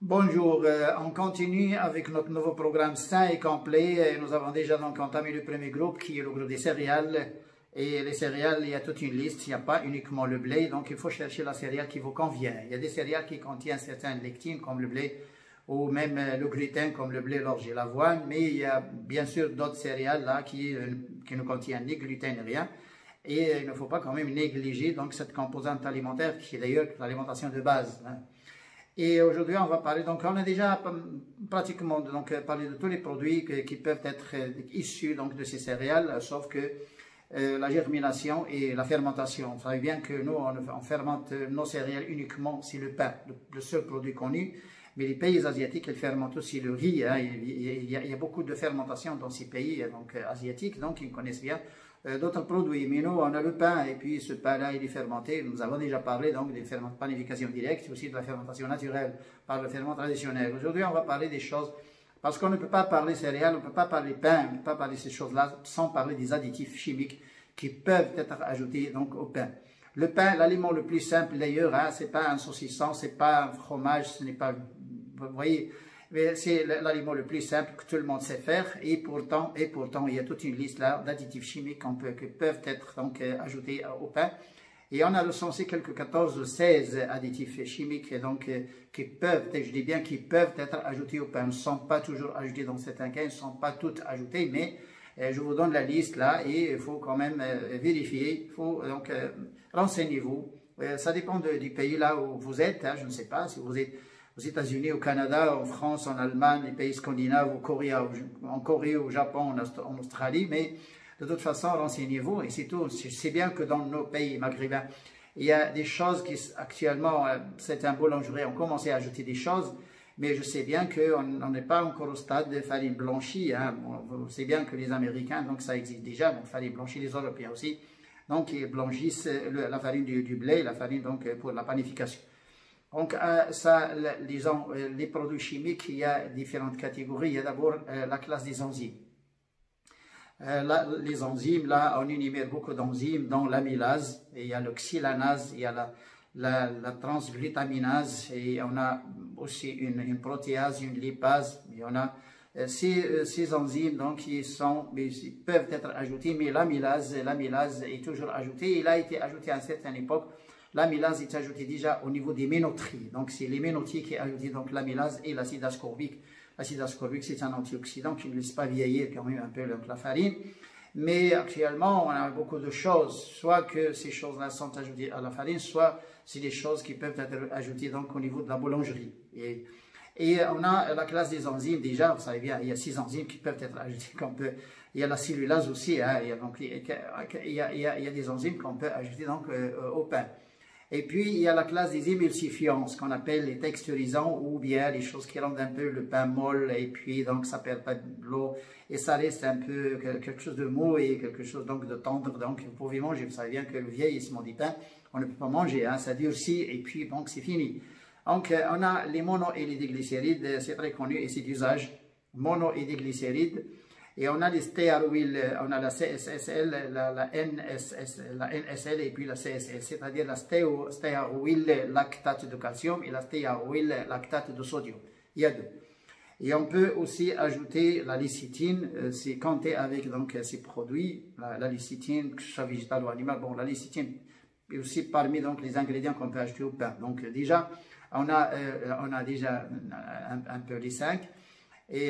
Bonjour, on continue avec notre nouveau programme sain et complet. Nous avons déjà donc entamé le premier groupe qui est le groupe des céréales. Et les céréales, il y a toute une liste, il n'y a pas uniquement le blé, donc il faut chercher la céréale qui vous convient. Il y a des céréales qui contiennent certaines lectines comme le blé ou même le gluten comme le blé, l'orge et l'avoine, mais il y a bien sûr d'autres céréales là qui ne contiennent ni gluten ni rien. Et il ne faut pas quand même négliger donc cette composante alimentaire qui est d'ailleurs l'alimentation de base. Et aujourd'hui, on va parler, donc on a déjà pratiquement donc, parlé de tous les produits qui peuvent être issus donc, de ces céréales, sauf que la germination et la fermentation. Vous savez bien que nous, on fermente nos céréales uniquement, c'est le pain, le seul produit connu, mais les pays asiatiques, ils fermentent aussi le riz. Hein. Il y a beaucoup de fermentation dans ces pays donc, asiatiques, donc ils connaissent bien d'autres produits. Mais nous, on a le pain, et puis ce pain-là, il est fermenté. Nous avons déjà parlé donc des panifications directes, aussi de la fermentation naturelle par le ferment traditionnel. Aujourd'hui, on va parler des choses, parce qu'on ne peut pas parler céréales, on ne peut pas parler pain, on ne peut pas parler de ces choses-là sans parler des additifs chimiques qui peuvent être ajoutés donc, au pain. Le pain, l'aliment le plus simple d'ailleurs, hein, ce n'est pas un saucisson, ce n'est pas un fromage, ce n'est pas, vous voyez, c'est l'aliment le plus simple que tout le monde sait faire, et pourtant il y a toute une liste là d'additifs chimiques qui peuvent être donc ajoutés au pain. Et on a recensé quelques 14 ou 16 additifs chimiques donc, qui peuvent, je dis bien qui peuvent être ajoutés au pain. Ils ne sont pas toujours ajoutés dans certains cas, ils ne sont pas tous ajoutés, mais je vous donne la liste là et il faut quand même vérifier, il faut donc renseignez-vous. Ça dépend du pays là où vous êtes, hein, je ne sais pas si vous êtes aux États-Unis, au Canada, en France, en Allemagne, les pays scandinaves, en Corée, au Japon, en Australie, mais de toute façon, renseignez-vous et c'est tout. C'est bien que dans nos pays maghrébins, il y a des choses qui actuellement, certains boulangeries ont commencé à ajouter des choses, mais je sais bien qu'on n'est pas encore au stade de farine blanchie. Hein. Bon, c'est bien que les Américains, donc ça existe déjà, donc farine blanchie, les Européens aussi, donc ils blanchissent la farine du blé, la farine donc pour la panification. Donc, disons, les produits chimiques, il y a différentes catégories. Il y a d'abord la classe des enzymes. Les enzymes, là, on énumère beaucoup d'enzymes, dont l'amylase, il y a l'oxylanase, il y a la transglutaminase, et on a aussi une protéase, une lipase, et on a ces enzymes donc, ils peuvent être ajoutés, mais l'amylase est toujours ajoutée. Il a été ajouté à une certaine époque. L'amylase est ajoutée déjà au niveau des ménoteries. Donc, c'est les ménotiers qui ajoutent donc l'amylase et l'acide ascorbique. L'acide ascorbique, c'est un antioxydant qui ne laisse pas vieillir quand même un peu la farine. Mais actuellement, on a beaucoup de choses. Soit que ces choses-là sont ajoutées à la farine, soit c'est des choses qui peuvent être ajoutées donc, au niveau de la boulangerie. Et on a la classe des enzymes déjà, vous savez bien, il y a 6 enzymes qui peuvent être ajoutées. Il y a la cellulase aussi, hein, il y a des enzymes qu'on peut ajouter donc, au pain. Et puis, il y a la classe des émulsifiants, ce qu'on appelle les texturisants ou bien les choses qui rendent un peu le pain molle et puis donc ça perd pas de l'eau et ça reste un peu quelque chose de mou et quelque chose donc de tendre. Donc, vous pouvez manger. Vous savez bien que le vieillissement du pain, on ne peut pas manger, hein, ça durcit et puis donc c'est fini. Donc, on a les mono et les diglycérides, c'est très connu et c'est d'usage. Mono et diglycérides. Et on a les stéaroyl, on a la CSSL, la NSL et puis la CSL, c'est-à-dire la stéaroyl lactate de calcium et la stéaroyl lactate de sodium. Il y a deux. Et on peut aussi ajouter la lécithine, c'est compté avec donc, ces produits, la lécithine, que ce soit végétal ou animal. Bon, la lécithine est aussi parmi donc, les ingrédients qu'on peut ajouter au pain. Donc déjà, on a déjà un peu les 5. Et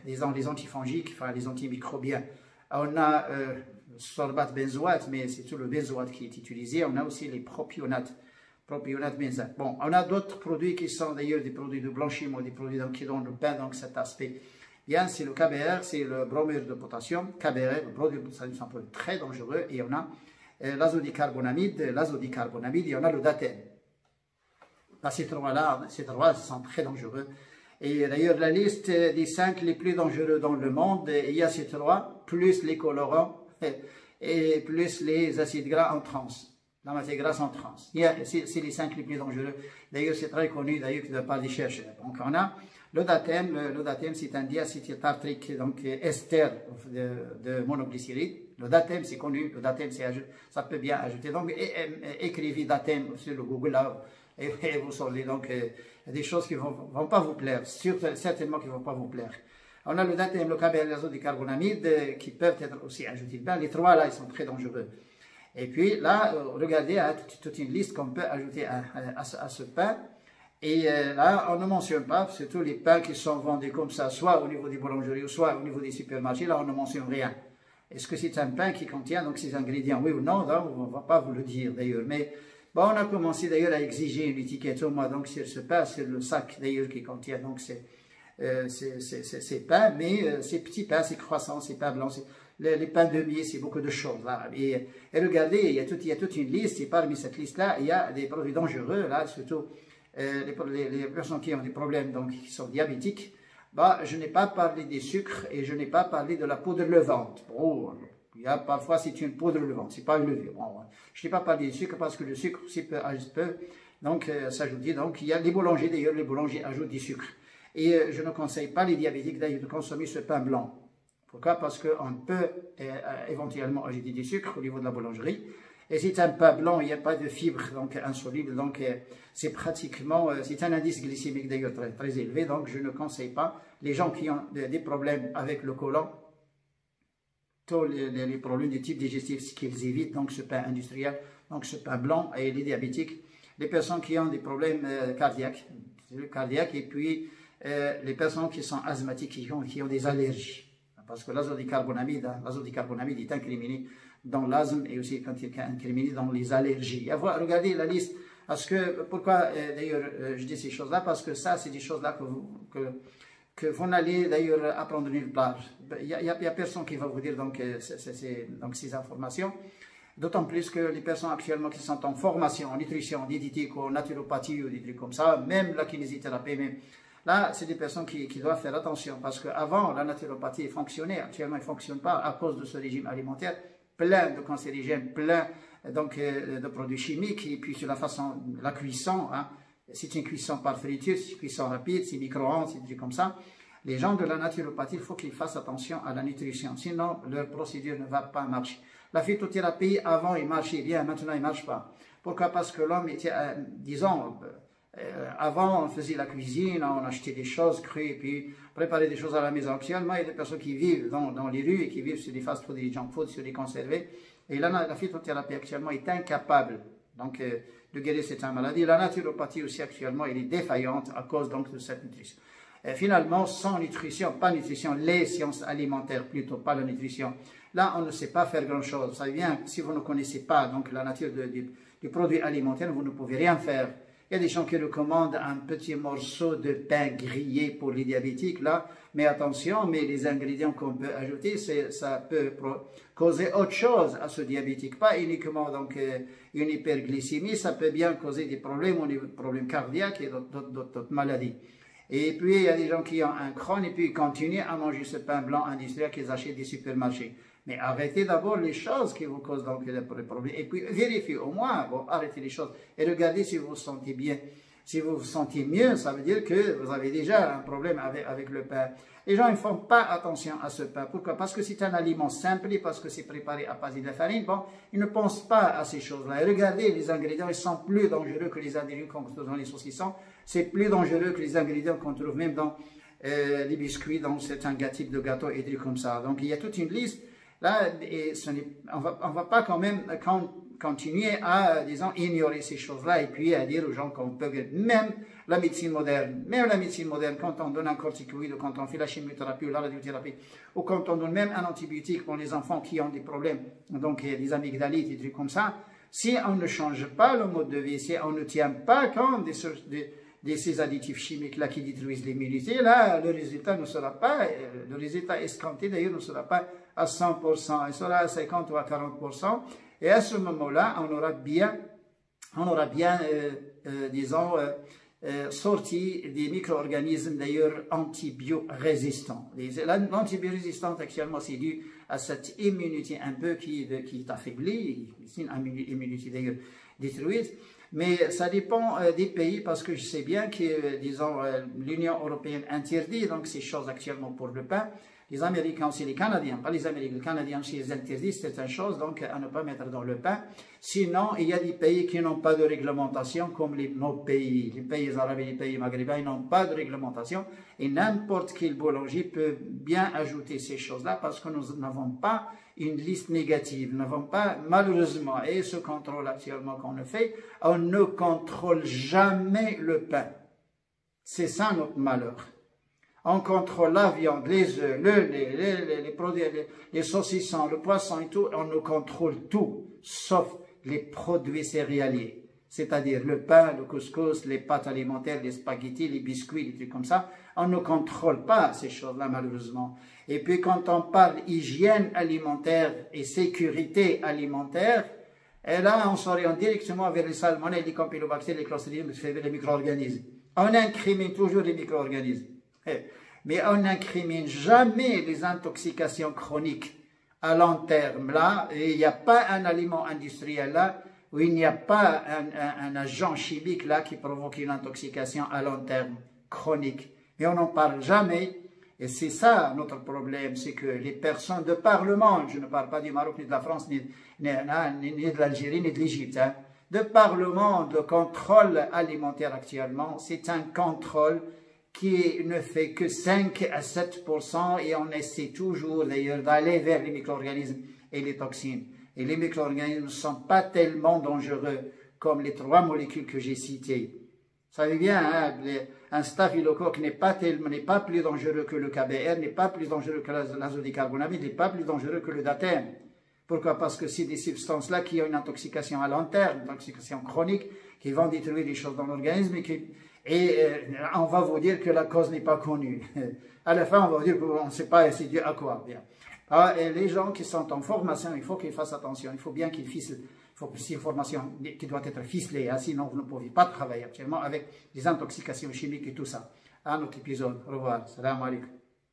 disons, les antifongiques, enfin les antimicrobiens, on a sorbate benzoate, mais c'est tout le benzoate qui est utilisé. On a aussi les propionates benzoate. Bon, on a d'autres produits qui sont d'ailleurs des produits de blanchiment, des produits qui donnent le pain, donc cet aspect. Bien, c'est le KBR, c'est le bromure de potassium. KBR, le produit, c'est un produit très dangereux. Et on a l'azodicarbonamide, et on a le datème. Ces trois-là, sont très dangereux. Et d'ailleurs, la liste des 5 les plus dangereux dans le monde, il y a ces 3, plus les colorants et plus les acides gras en trans, la matière grasse en trans. C'est les 5 les plus dangereux. D'ailleurs, c'est très connu d'ailleurs par les chercheurs. Donc, on a le datème c'est un diacétyltartrique, donc ester de monoglycéride. Le datème, c'est connu, le datème, ça peut bien ajouter. Donc, écrivez datème sur le Google, là, et vous saurez donc des choses qui ne vont pas vous plaire, certainement qui ne vont pas vous plaire. On a le natrium, le cadmium et l'azote dicarbonamide qui peuvent être aussi ajoutés. Ben, les trois là, ils sont très dangereux. Et puis là, regardez, il y a toute une liste qu'on peut ajouter à ce pain. Et là, on ne mentionne pas, surtout les pains qui sont vendus comme ça, soit au niveau des boulangeries, ou soit au niveau des supermarchés, là, on ne mentionne rien. Est-ce que c'est un pain qui contient donc ces ingrédients, oui ou non? Donc, on ne va pas vous le dire d'ailleurs. Mais bon, on a commencé d'ailleurs à exiger une étiquette au moins donc sur ce pain, sur le sac d'ailleurs qui contient donc ces pains, mais ces petits pains, ces croissants, ces pains blancs, les pains de mie, c'est beaucoup de choses là. Et regardez, il y a toute une liste, et parmi cette liste-là, il y a des produits dangereux, là, surtout les personnes qui ont des problèmes, donc qui sont diabétiques. Bah, je n'ai pas parlé des sucres et je n'ai pas parlé de la poudre levante. Bon, il y a parfois c'est une poudre levante, c'est pas une levure. Bon, je n'ai pas parlé du sucre parce que le sucre aussi peut donc s'ajouter. Donc il y a les boulangers d'ailleurs, les boulangers ajoutent du sucre. Et je ne conseille pas les diabétiques d'ailleurs de consommer ce pain blanc. Pourquoi? Parce qu'on peut éventuellement ajouter du sucre au niveau de la boulangerie. Et c'est un pain blanc, il n'y a pas de fibres donc insolubles, donc c'est pratiquement, c'est un indice glycémique d'ailleurs très, très élevé, donc je ne conseille pas. Les gens qui ont des problèmes avec le côlon, tous les problèmes de type digestif, ce qu'ils évitent, donc ce pain industriel, donc ce pain blanc, et les diabétiques, les personnes qui ont des problèmes cardiaques, et puis les personnes qui sont asthmatiques, qui ont des allergies. Parce que l'azote dicarbonamide est incriminé dans l'asthme et aussi quand il est incriminé dans les allergies. Regardez la liste. Pourquoi d'ailleurs je dis ces choses-là? Parce que ça, c'est des choses-là que vous n'allez d'ailleurs apprendre nulle part. Il n'y a personne qui va vous dire donc ces informations. D'autant plus que les personnes actuellement qui sont en formation, en nutrition, en diététique ou en naturopathie ou des trucs comme ça, même la kinésithérapie, même là, c'est des personnes qui doivent faire attention parce qu'avant, la naturopathie fonctionnait. Actuellement, elle ne fonctionne pas à cause de ce régime alimentaire plein de cancérigènes, plein donc, de produits chimiques. Et puis, sur la cuisson, hein, c'est une cuisson par friture, c'est une cuisson rapide, c'est micro-ondes, c'est des trucs comme ça. Les gens de la naturopathie, il faut qu'ils fassent attention à la nutrition. Sinon, leur procédure ne va pas marcher. La phytothérapie, avant, il marchait bien. Maintenant, il ne marche pas. Pourquoi? Parce que l'homme était, disons... avant, on faisait la cuisine, on achetait des choses crues et puis préparait des choses à la maison. Actuellement, il y a des personnes qui vivent dans les rues et qui vivent sur des fast-food, des junk food, sur des conservés. Et là, la phytothérapie actuellement est incapable donc, de guérir cette maladie. La naturopathie aussi actuellement, elle est défaillante à cause donc de cette nutrition. Et finalement, sans nutrition, pas nutrition, les sciences alimentaires plutôt, pas la nutrition. Là, on ne sait pas faire grand-chose. Ça vient, si vous ne connaissez pas donc, la nature du produit alimentaire, vous ne pouvez rien faire. Il y a des gens qui recommandent un petit morceau de pain grillé pour les diabétiques, là. Mais attention, mais les ingrédients qu'on peut ajouter, ça peut causer autre chose à ce diabétique. Pas uniquement donc, une hyperglycémie, ça peut bien causer des problèmes au niveau de problèmes cardiaques et d'autres maladies. Et puis, il y a des gens qui ont un Crohn et puis ils continuent à manger ce pain blanc industriel qu'ils achètent des supermarchés. Mais arrêtez d'abord les choses qui vous causent donc des problèmes. Et puis vérifiez au moins, bon, arrêtez les choses. Et regardez si vous vous sentez bien. Si vous vous sentez mieux, ça veut dire que vous avez déjà un problème avec le pain. Les gens ne font pas attention à ce pain. Pourquoi? Parce que c'est un aliment simple et parce que c'est préparé à partir de la farine. Bon, ils ne pensent pas à ces choses-là. Et regardez, les ingrédients, ils sont plus dangereux que les ingrédients qu'on trouve dans les saucissons. C'est plus dangereux que les ingrédients qu'on trouve même dans les biscuits, dans certains types de gâteaux et des trucs comme ça. Donc il y a toute une liste. Là, on va pas quand même continuer à, disons, ignorer ces choses-là et puis à dire aux gens qu'on peut, même la médecine moderne, quand on donne un corticoïde ou quand on fait la chimiothérapie ou la radiothérapie, ou quand on donne même un antibiotique pour les enfants qui ont des problèmes, donc des amygdalites, des trucs comme ça, si on ne change pas le mode de vie, si on ne tient pas compte de ces additifs chimiques-là qui détruisent l'immunité, là, le résultat ne sera pas, le résultat escompté d'ailleurs ne sera pas à 100%, il sera à 50 ou à 40%, et à ce moment-là, on aura bien disons, sorti des micro-organismes d'ailleurs antibiorésistants. L'antibiorésistance actuellement, c'est dû à cette immunité un peu qui est affaiblie, c'est une immunité d'ailleurs détruite. Mais ça dépend des pays parce que je sais bien que, disons, l'Union européenne interdit donc ces choses actuellement pour le pain. Les Américains aussi, les Canadiens, pas les Américains, les Canadiens aussi, ils interdisent certaines choses, donc à ne pas mettre dans le pain. Sinon, il y a des pays qui n'ont pas de réglementation, comme nos pays, les pays arabes et les pays maghrébins, ils n'ont pas de réglementation. Et n'importe quel boulanger peut bien ajouter ces choses-là, parce que nous n'avons pas une liste négative. Nous n'avons pas, malheureusement, et ce contrôle actuellement qu'on fait, on ne contrôle jamais le pain. C'est ça notre malheur. On contrôle la viande, les œufs, les produits, les saucissons, le poisson et tout. On nous contrôle tout, sauf les produits céréaliers. C'est-à-dire le pain, le couscous, les pâtes alimentaires, les spaghettis, les biscuits, des trucs comme ça. On ne contrôle pas ces choses-là, malheureusement. Et puis quand on parle hygiène alimentaire et sécurité alimentaire, et là on s'oriente directement vers les salmonelles, les campylobactères, les clostridium, les micro-organismes. On incrimine toujours les micro-organismes. Mais on n'incrimine jamais les intoxications chroniques à long terme. Là, il n'y a pas un aliment industriel là, où il n'y a pas un agent chimique là qui provoque une intoxication à long terme chronique. Mais on n'en parle jamais. Et c'est ça notre problème, c'est que les personnes de par le monde, je ne parle pas du Maroc, ni de la France, ni de l'Algérie, ni de l'Égypte, hein, de par le monde, le contrôle alimentaire actuellement, c'est un contrôle qui ne fait que 5 à 7% et on essaie toujours d'ailleurs d'aller vers les micro-organismes et les toxines. Et les micro-organismes ne sont pas tellement dangereux comme les 3 molécules que j'ai citées. Vous savez bien, hein, un staphylocoque n'est pas plus dangereux que le KBR, n'est pas plus dangereux que l'azodicarbonamide, n'est pas plus dangereux que le datème. Pourquoi? Parce que c'est des substances-là qui ont une intoxication à long terme, une intoxication chronique, qui vont détruire des choses dans l'organisme et on va vous dire que la cause n'est pas connue. À la fin, on va vous dire qu'on ne sait pas c'est dû à quoi. Bien. Et les gens qui sont en formation, il faut qu'ils fassent attention, il faut bien qu'ils ficelent. Il faut que c'est une formation qui doit être ficelée, hein, sinon vous ne pouvez pas travailler actuellement avec des intoxications chimiques et tout ça. À notre épisode. Au revoir. Salam alaikum.